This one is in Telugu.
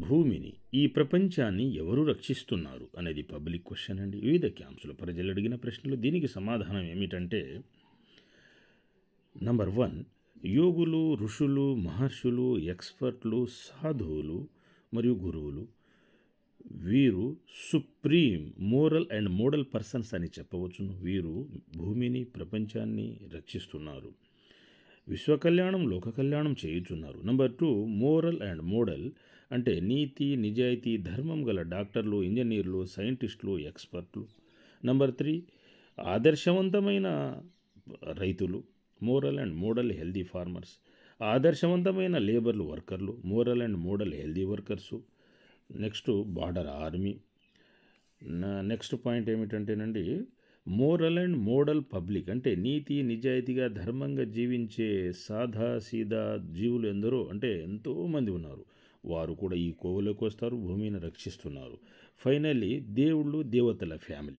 భూమిని, ఈ ప్రపంచాన్ని ఎవరు రక్షిస్తున్నారు అనేది పబ్లిక్ క్వశ్చన్ అండి. వివిధ క్యాంప్స్లో ప్రజలు అడిగిన ప్రశ్నలు. దీనికి సమాధానం ఏమిటంటే, నంబర్ 1, యోగులు, ఋషులు, మహర్షులు, ఎక్స్పర్ట్లు, సాధువులు మరియు గురువులు. వీరు supreme moral and model persons అని చెప్పవచ్చును. వీరు భూమిని, ప్రపంచాన్ని రక్షిస్తున్నారు. విశ్వ కళ్యాణం, లోక కళ్యాణం చేయుచున్నారు. నంబర్ 2, మోరల్ అండ్ మోడల్ అంటే నీతి, నిజాయితీ, ధర్మం గల డాక్టర్లు, ఇంజనీర్లు, సైంటిస్టులు, ఎక్స్పర్ట్లు. నంబర్ 3, ఆదర్శవంతమైన రైతులు, moral and model healthy farmers. ఆదర్శవంతమైన లేబర్లు, వర్కర్లు, moral and model healthy workers. Next border army. Next point ఏమిటంటేనండి, మోరల్ అండ్ మోడల్ పబ్లిక్ అంటే నీతి, నిజాయితీగా, ధర్మంగా జీవించే సాదా సీదా జీవులు ఎంతోమంది ఉన్నారు. వారు కూడా ఈ కోవలోకి వస్తారు, భూమిని రక్షిస్తున్నారు. ఫైనల్లీ దేవుళ్ళు, దేవతల ఫ్యామిలీ.